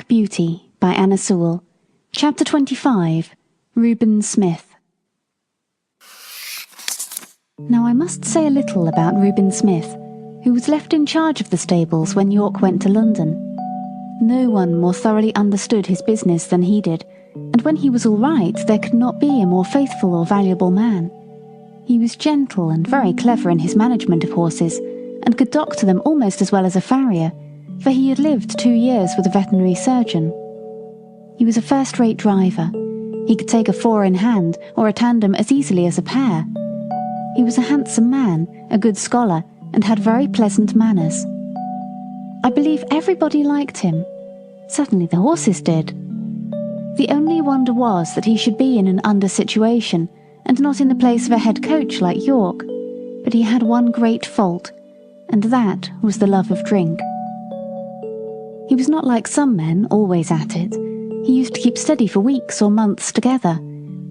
Black Beauty by Anna Sewell. Chapter 25. Ruben Smith. Now I must say a little about Ruben Smith, who was left in charge of the stables when York went to London. No one more thoroughly understood his business than he did, and when he was all right, there could not be a more faithful or valuable man. He was gentle and very clever in his management of horses, and could doctor them almost as well as a farrier, for he had lived 2 years with a veterinary surgeon. He was a first-rate driver. He could take a 4 in hand or a tandem as easily as a pair. He was a handsome man, a good scholar, and had very pleasant manners. I believe everybody liked him. Certainly the horses did. The only wonder was that he should be in an under situation, and not in the place of a head coach like York. But he had one great fault, and that was the love of drink. He was not like some men, always at it. He used to keep steady for weeks or months together,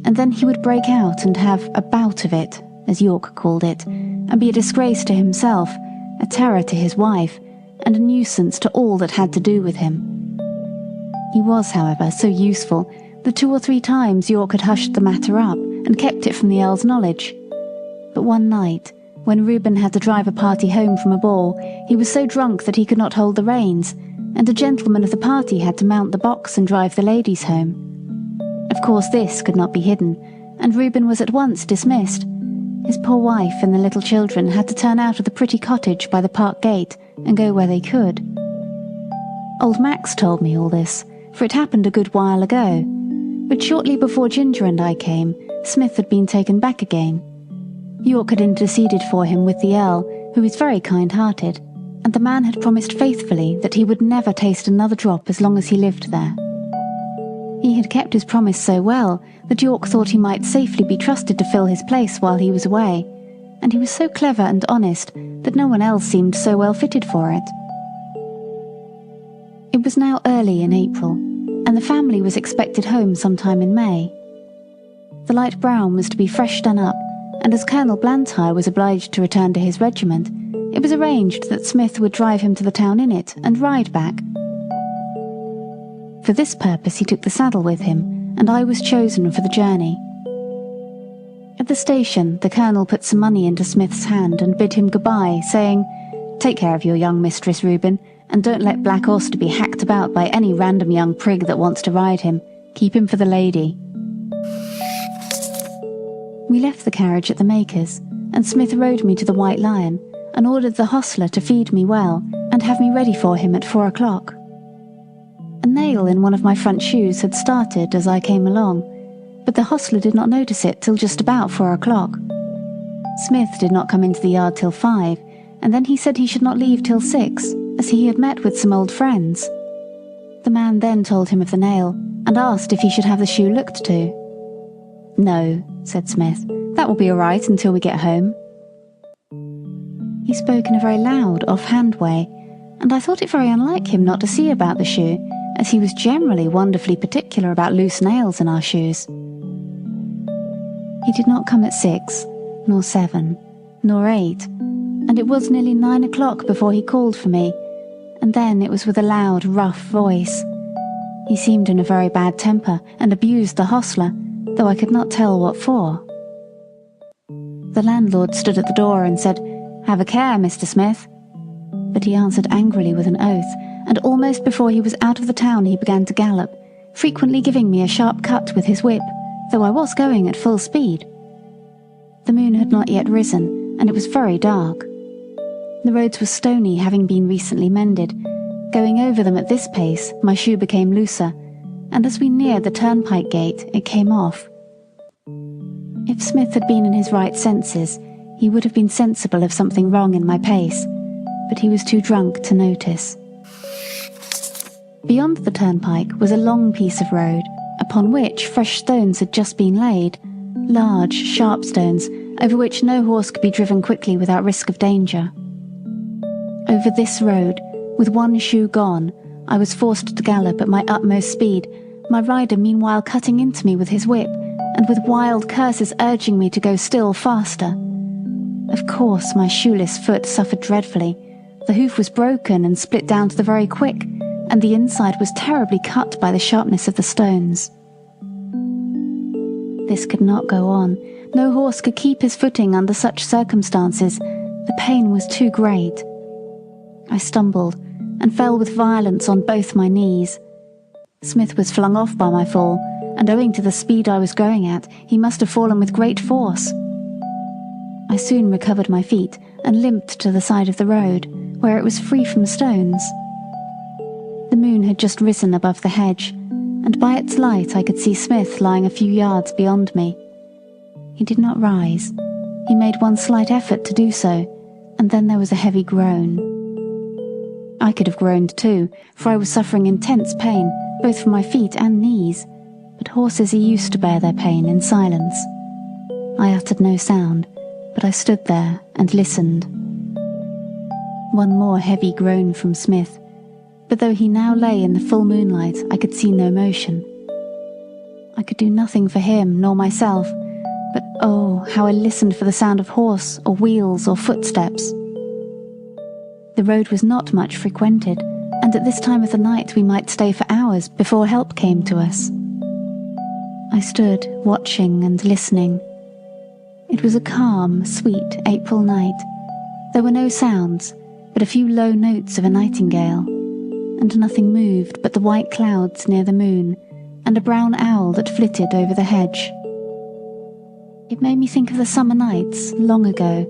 and then he would break out and have a bout of it, as York called it, and be a disgrace to himself, a terror to his wife, and a nuisance to all that had to do with him. He was, however, so useful that 2 or 3 times York had hushed the matter up and kept it from the Earl's knowledge. But one night, when Ruben had to drive a party home from a ball, he was so drunk that he could not hold the reins, and a gentleman of the party had to mount the box and drive the ladies home. Of course this could not be hidden, and Ruben was at once dismissed. His poor wife and the little children had to turn out of the pretty cottage by the park gate and go where they could. Old Max told me all this, for it happened a good while ago, but shortly before Ginger and I came, Smith had been taken back again. York had interceded for him with the Earl, who is very kind-hearted, and the man had promised faithfully that he would never taste another drop as long as he lived there. He had kept his promise so well that York thought he might safely be trusted to fill his place while he was away, and he was so clever and honest that no one else seemed so well fitted for it. It was now early in April, and the family was expected home sometime in May. The light brown was to be fresh done up, and as Colonel Blantyre was obliged to return to his regiment, it was arranged that Smith would drive him to the town in it and ride back. For this purpose he took the saddle with him, and I was chosen for the journey. At the station, the Colonel put some money into Smith's hand and bid him goodbye, saying, "Take care of your young mistress, Ruben, and don't let Black Auster be hacked about by any random young prig that wants to ride him. Keep him for the lady." We left the carriage at the maker's, and Smith rode me to the White Lion, and ordered the hostler to feed me well and have me ready for him at 4 o'clock. A nail in one of my front shoes had started as I came along, but the hostler did not notice it till just about 4 o'clock. Smith did not come into the yard till 5, and then he said he should not leave till 6, as he had met with some old friends. The man then told him of the nail, and asked if he should have the shoe looked to. "No," said Smith, "that will be all right until we get home." He spoke in a very loud, off-hand way, and I thought it very unlike him not to see about the shoe, as he was generally wonderfully particular about loose nails in our shoes. He did not come at 6, nor 7, nor 8, and it was nearly 9 o'clock before he called for me, and then it was with a loud, rough voice. He seemed in a very bad temper, and abused the hostler, though I could not tell what for. The landlord stood at the door and said, "Have a care, Mr. Smith." But he answered angrily with an oath, and almost before he was out of the town he began to gallop, frequently giving me a sharp cut with his whip, though I was going at full speed. The moon had not yet risen, and it was very dark. The roads were stony, having been recently mended. Going over them at this pace, my shoe became looser, and as we neared the turnpike gate, it came off. If Smith had been in his right senses, he would have been sensible of something wrong in my pace, but he was too drunk to notice. Beyond the turnpike was a long piece of road, upon which fresh stones had just been laid, large, sharp stones, over which no horse could be driven quickly without risk of danger. Over this road, with one shoe gone, I was forced to gallop at my utmost speed, my rider meanwhile cutting into me with his whip, and with wild curses urging me to go still faster. Of course my shoeless foot suffered dreadfully. The hoof was broken and split down to the very quick, and the inside was terribly cut by the sharpness of the stones. This could not go on. No horse could keep his footing under such circumstances. The pain was too great. I stumbled and fell with violence on both my knees. Smith was flung off by my fall, and owing to the speed I was going at, he must have fallen with great force. I soon recovered my feet and limped to the side of the road, where it was free from stones. The moon had just risen above the hedge, and by its light I could see Smith lying a few yards beyond me. He did not rise. He made one slight effort to do so, and then there was a heavy groan. I could have groaned too, for I was suffering intense pain, both from my feet and knees, but horses are used to bear their pain in silence. I uttered no sound, but I stood there and listened. One more heavy groan from Smith, but though he now lay in the full moonlight, I could see no motion. I could do nothing for him nor myself, but oh, how I listened for the sound of horse or wheels or footsteps. The road was not much frequented, and at this time of the night we might stay for hours before help came to us. I stood watching and listening. It was a calm, sweet April night. There were no sounds, but a few low notes of a nightingale, and nothing moved but the white clouds near the moon and a brown owl that flitted over the hedge. It made me think of the summer nights, long ago,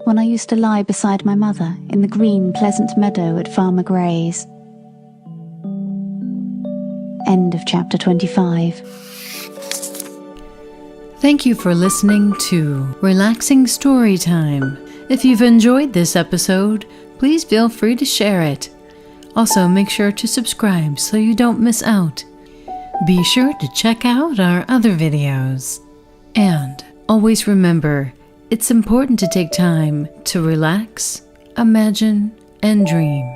when I used to lie beside my mother in the green, pleasant meadow at Farmer Gray's. End of chapter 25. Thank you for listening to Relaxing Story Time. If you've enjoyed this episode, please feel free to share it. Also, make sure to subscribe so you don't miss out. Be sure to check out our other videos. And always remember, it's important to take time to relax, imagine, and dream.